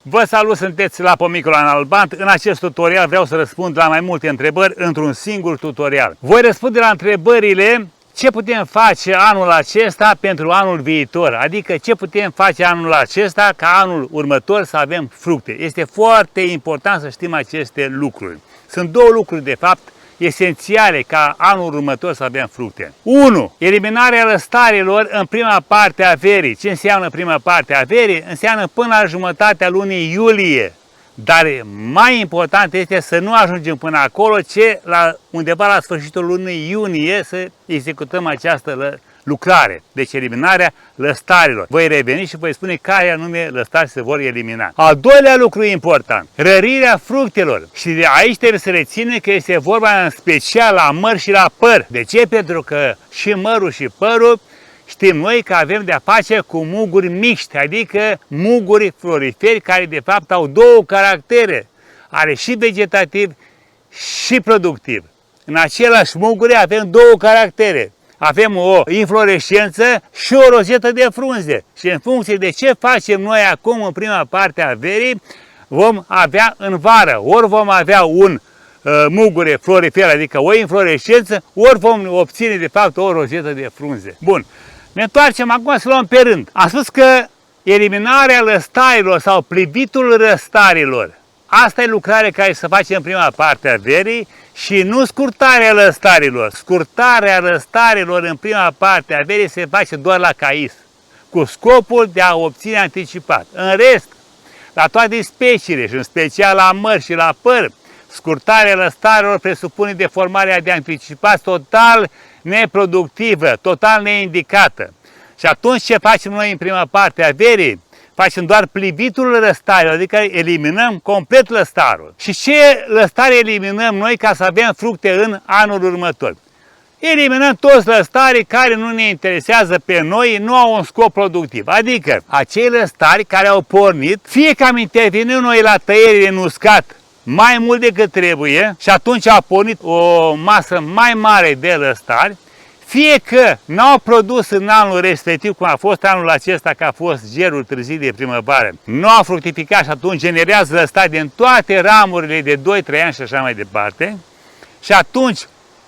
Vă salut, sunteți la Pomicola în Albant. În acest tutorial vreau să răspund la mai multe întrebări într-un singur tutorial. Voi răspunde la întrebările ce putem face anul acesta pentru anul viitor, adică ce putem face anul acesta ca anul următor să avem fructe. Este foarte important să știm aceste lucruri. Sunt două lucruri, de fapt, esențiale ca anul următor să avem fructe. 1. Eliminarea lăstarilor în prima parte a verii. Ce înseamnă prima parte a verii? Înseamnă până la jumătatea lunii iulie. Dar mai important este să nu ajungem până acolo, ci undeva la sfârșitul lunii iunie să executăm această lucrare. Deci eliminarea lăstarilor. Voi reveni și voi spune care anume lăstari se vor elimina. Al doilea lucru important, rărirea fructelor. Și de aici trebuie să reține că este vorba în special la măr și la păr. De ce? Pentru că și mărul și părul știm noi că avem de-a face cu muguri mixte, adică muguri floriferi care de fapt au două caractere. Are și vegetativ și productiv. În același muguri avem două caractere. Avem o inflorescență și o rozetă de frunze. Și în funcție de ce facem noi acum în prima parte a verii, vom avea în vară. Ori vom avea un mugure florifer, adică o inflorescență, ori vom obține de fapt o rozetă de frunze. Bun, ne întoarcem acum să luăm pe rând. Am spus că eliminarea lăstarilor sau plivitul răstarilor, asta e lucrarea care se face în prima parte a verii și nu scurtarea lăstarilor. Scurtarea lăstarilor în prima parte a verii se face doar la cais, cu scopul de a obține anticipat. În rest, la toate speciile și în special la măr și la păr, scurtarea lăstarilor presupune deformarea de anticipat total neproductivă, total neindicată. Și atunci ce facem noi în prima parte a verii? Facem doar plivitul lăstarilor, adică eliminăm complet lăstarul. Și ce lăstare eliminăm noi ca să avem fructe în anul următor? Eliminăm toți lăstarii care nu ne interesează pe noi, nu au un scop productiv. Adică acei lăstari care au pornit, fie că am intervenit noi la tăierile în uscat mai mult decât trebuie și atunci a pornit o masă mai mare de lăstari, fie că n-au produs în anul respectiv, cum a fost anul acesta, că a fost gerul târziu de primăvară, nu au fructificat și atunci generează lăstari din toate ramurile de 2-3 ani și așa mai departe, și atunci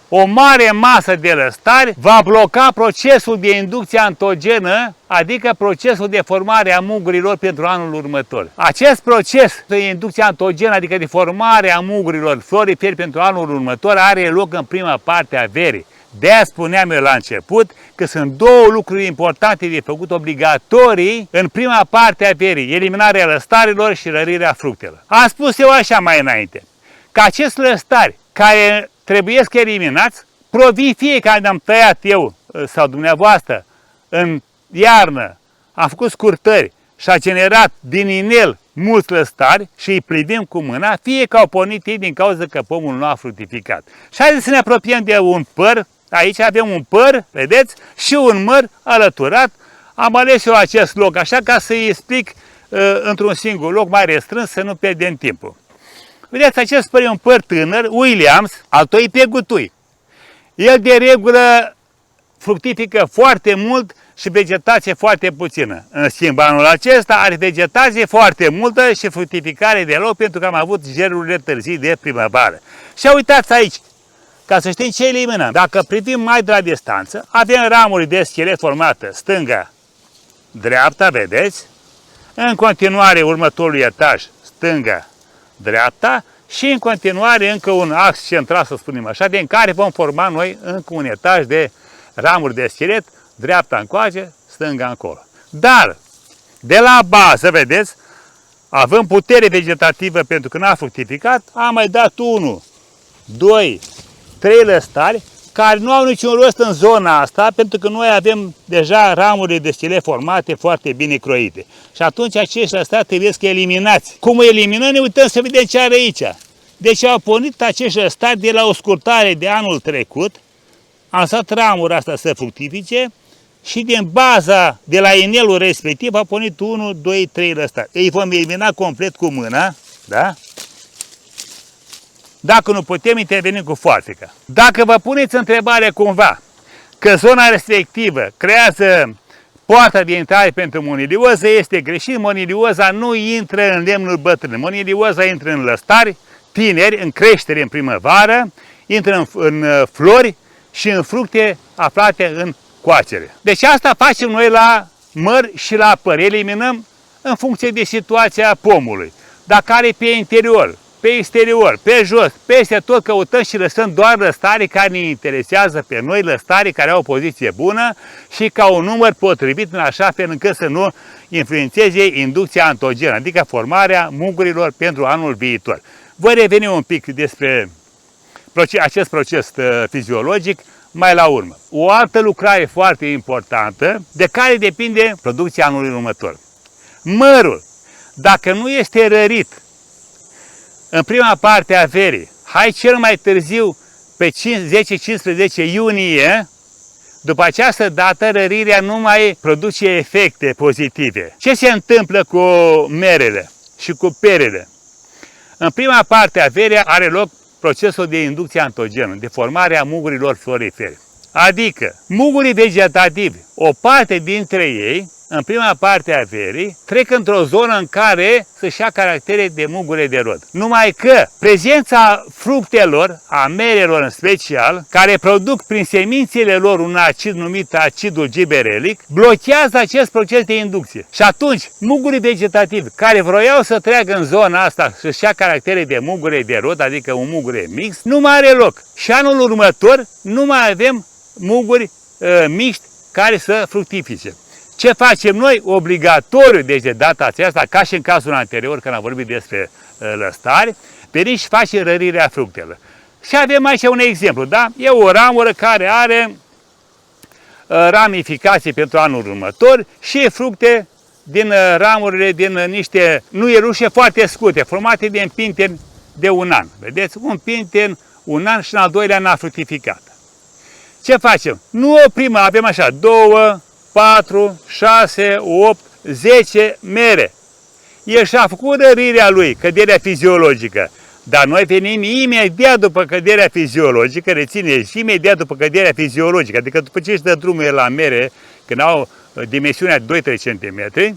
o mare masă de lăstari va bloca procesul de inducție antogenă, adică procesul de formare a mugurilor pentru anul următor. Acest proces de inducție antogenă, adică de formare a mugurilor floriferi pentru anul următor, are loc în prima parte a verii. De-aia spuneam eu la început că sunt două lucruri importante de făcut obligatorii în prima parte a verii, eliminarea lăstarilor și rărirea fructelor. Am spus eu așa mai înainte, că acest lăstari care trebuie să eliminați, provii fie că am tăiat eu sau dumneavoastră în iarnă, am făcut scurtări și a generat din inel mulți lăstari și îi privim cu mâna, fie că au pornit ei din cauza că pomul nu a fructificat. Și haideți să ne apropiem de un păr. Aici avem un păr, vedeți, și un măr alăturat. Am ales eu acest loc așa ca să-i explic într-un singur loc mai restrâns, să nu pierdem timpul. Vedeți, acest păr e un păr tânăr, Williams, altoi pe gutui. El de regulă fructifică foarte mult și vegetație foarte puțină. În schimb, anul acesta are vegetație foarte multă și fructificare deloc, pentru că am avut gerurile târzii de primăvară. Și uitați aici, ca să știm ce eliminăm. Dacă privim mai de la distanță, avem ramuri de schelet formată stânga-dreapta, vedeți? În continuare, următorul etaj, stânga-dreapta și în continuare încă un ax central, să spunem așa, din care vom forma noi încă un etaj de ramuri de schelet, dreapta încoace, stânga încolo. Dar, de la bază, vedeți, având putere vegetativă pentru că n-a fructificat, am mai dat 1, 2, 3 lăstari care nu au niciun rost în zona asta, pentru că noi avem deja ramurile de schelet formate foarte bine croite. Și atunci acești lăstari trebuie să eliminați. Cum o eliminăm, ne uităm să vedem ce are aici. Deci au pornit acești lăstari de la o scurtare de anul trecut, am lăsat ramura asta să fructifice și din baza, de la inelul respectiv, a pornit 1, 2, 3 lăstari. Ei vom elimina complet cu mâna, da? Dacă nu putem, intervenim cu foarfeca. Dacă vă puneți întrebarea cumva că zona respectivă creează poarta de intrare pentru monilioză este greșit. Monilioza nu intră în lemnul bătrân. Monilioza intră în lăstari tineri, în creștere în primăvară, intră în flori și în fructe aflate în coacere. Deci asta facem noi la măr și la păr. Eliminăm în funcție de situația pomului. Dacă are pe interior, pe exterior, pe jos, peste tot căutăm și lăsăm doar lăstare care ne interesează pe noi, lăstare care au o poziție bună și ca un număr potrivit în așa fel încât să nu influențeze inducția antogenă, adică formarea mugurilor pentru anul viitor. Voi reveni un pic despre acest proces fiziologic mai la urmă. O altă lucrare foarte importantă de care depinde producția anului următor. Mărul, dacă nu este rărit în prima parte a verii, hai cel mai târziu pe 10-15 iunie, după această dată rărirea nu mai produce efecte pozitive. Ce se întâmplă cu merele și cu perele? În prima parte a verii are loc procesul de inducție antogenă, de formare a mugurilor florifere. Adică, mugurii vegetativi, o parte dintre ei, în prima parte a verii, trec într-o zonă în care să-și ia caractere de mugure de rod. Numai că prezența fructelor, a merelor în special, care produc prin semințele lor un acid numit acidul giberelic, blochează acest proces de inducție. Și atunci, mugurii vegetativi, care vroiau să treacă în zona asta să-și ia caractere de mugure de rod, adică un mugure mix, nu mai are loc. Și anul următor nu mai avem muguri mixti care să fructifice. Ce facem noi? Obligatoriu, deci de data aceasta, ca și în cazul anterior, când am vorbit despre lăstari, venim și facem rărirea fructelor. Și avem aici un exemplu, da? E o ramură care are ramificații pentru anul următor și fructe din ramurile, din niște nuielușe foarte scurte, formate din pinteni de un an. Vedeți? Un pinten, un an și în al doilea n-a fructificat. Ce facem? Nu oprim, avem așa, 2, 4, 6, 8, 10 mere. El și-a făcut rărirea lui, căderea fiziologică. Dar noi venim imediat după căderea fiziologică, rețineți, imediat după căderea fiziologică, adică după ce își dă drumul la mere, când au dimensiunea de 2-3 cm,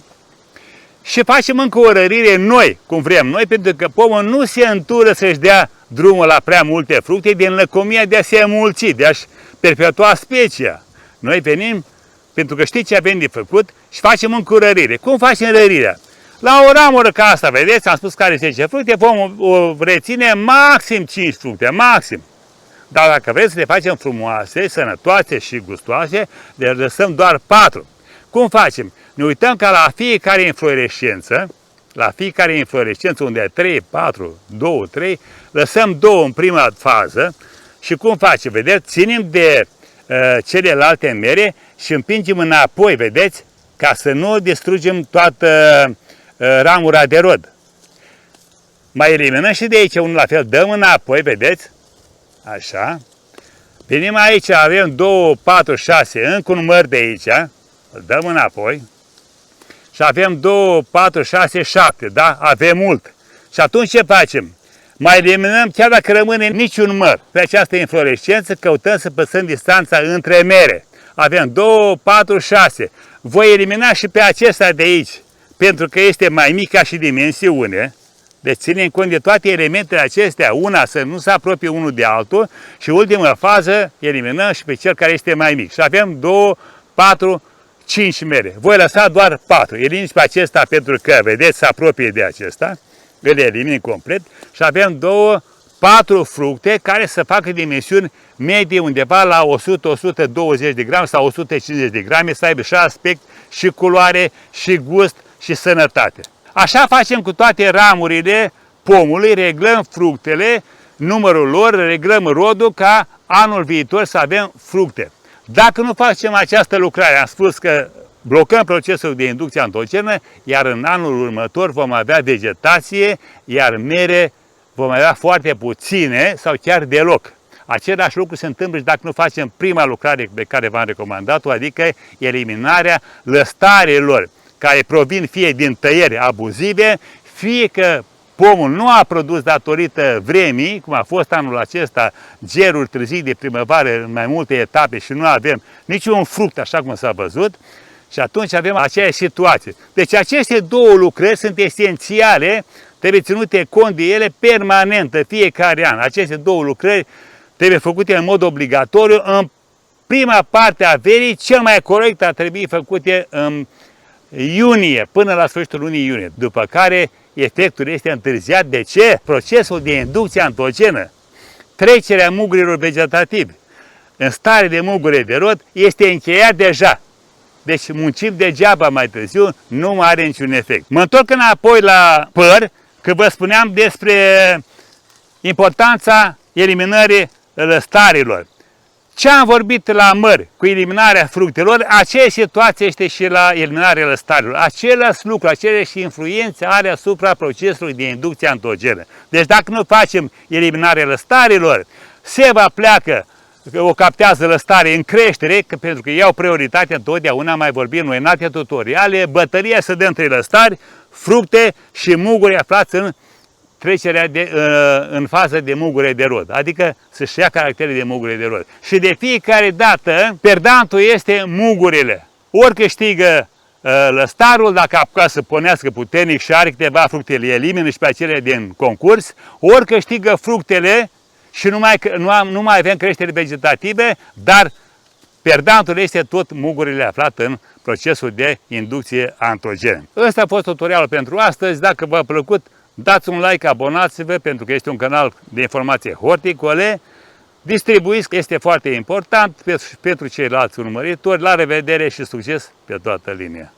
și facem încă o rărire noi, cum vrem noi, pentru că pomul nu se întură să-și dea drumul la prea multe fructe din lăcomia de a se înmulți, de a-și perpetua specia. Noi venim, pentru că știți ce avem de făcut, și facem încă o rărire. Cum facem rărirea? La o ramură ca asta, vedeți, am spus că are 10 fructe, pomul o reține maxim 5 fructe, maxim. Dar dacă vreți să le facem frumoase, sănătoase și gustoase, le lăsăm doar 4. Cum facem? Ne uităm ca la fiecare inflorescență, unde e 3, 4, 2, 3, lăsăm 2 în prima fază și cum facem? Vedeți? Ținem de celelalte mere și împingem înapoi, vedeți? Ca să nu distrugem toată ramura de rod. Mai eliminăm și de aici unul la fel, dăm înapoi, vedeți? Așa. Venim aici, avem 2, 4, 6, încă un măr de aici, îl dăm înapoi. Și avem 2, 4, 6, 7, da? Avem mult. Și atunci ce facem? Mai eliminăm, chiar dacă rămâne niciun măr. Pe această inflorescență căutăm să păstrăm distanța între mere. Avem 2, 4, 6. Voi elimina și pe acesta de aici, pentru că este mai mic ca și dimensiune. Deci ținem cont de toate elementele acestea, una să nu se apropie unul de altul și ultima fază eliminăm și pe cel care este mai mic. Și avem 2, 4, 5 mere. Voi lăsa doar 4. Elimin pe acesta pentru că, vedeți, se apropie de acesta. Îl elimin complet și avem 2, 4 fructe care să facă dimensiuni medii undeva la 100-120 de grame sau 150 de grame, să aibă și aspect, și culoare, și gust, și sănătate. Așa facem cu toate ramurile pomului, reglăm fructele, numărul lor, reglăm rodul ca anul viitor să avem fructe. Dacă nu facem această lucrare, am spus că blocăm procesul de inducție antogenă, iar în anul următor vom avea vegetație, iar mere vom avea foarte puține sau chiar deloc. Același lucru se întâmplă și dacă nu facem prima lucrare pe care v-am recomandat-o, adică eliminarea lăstarilor care provin fie din tăieri abuzive, fie că pomul nu a produs datorită vremii, cum a fost anul acesta, geruri târzii de primăvară în mai multe etape și nu avem niciun fruct așa cum s-a văzut, Și atunci avem aceeași situație. Deci aceste două lucrări sunt esențiale, trebuie ținute cont de ele permanent, fiecare an. Aceste două lucrări trebuie făcute în mod obligatoriu. În prima parte a verii, cel mai corect ar trebui făcute în iunie, până la sfârșitul lunii iunie, după care efectul este întârziat. De ce? Procesul de inducție antrogenă, trecerea mugurilor vegetative în stare de mugure de rod, este încheiat deja. Deci muncim degeaba mai târziu, nu mai are niciun efect. Mă întorc înapoi la păr, că vă spuneam despre importanța eliminării lăstarilor. Ce am vorbit la măr cu eliminarea fructelor, aceeași situație este și la eliminarea lăstarilor. Același lucru, aceleași influențe are asupra procesului de inducție antrogenă. Deci dacă nu facem eliminarea lăstarilor, seva pleacă, o captează lăstare în creștere, pentru că iau prioritate întotdeauna, mai vorbim noi în alte tutoriale, bătălia se dă între lăstari, fructe și muguri aflați în trecerea în fază de mugure de rod, adică să-și ia caracterul de mugure de rod. Și de fiecare dată, perdantul este mugurile. Ori câștigă lăstarul, dacă apucă să ponească puternic și are câteva fructe, le elimină și pe acelea din concurs, ori câștigă fructele și nu mai avem creștere vegetative, dar perdantul este tot mugurile aflate în procesul de inducție antrogenă. Ăsta a fost tutorialul pentru astăzi. Dacă v-a plăcut, dați un like, abonați-vă, pentru că este un canal de informație horticole. Distribuiți, că este foarte important pentru ceilalți urmăritori. La revedere și succes pe toată linia!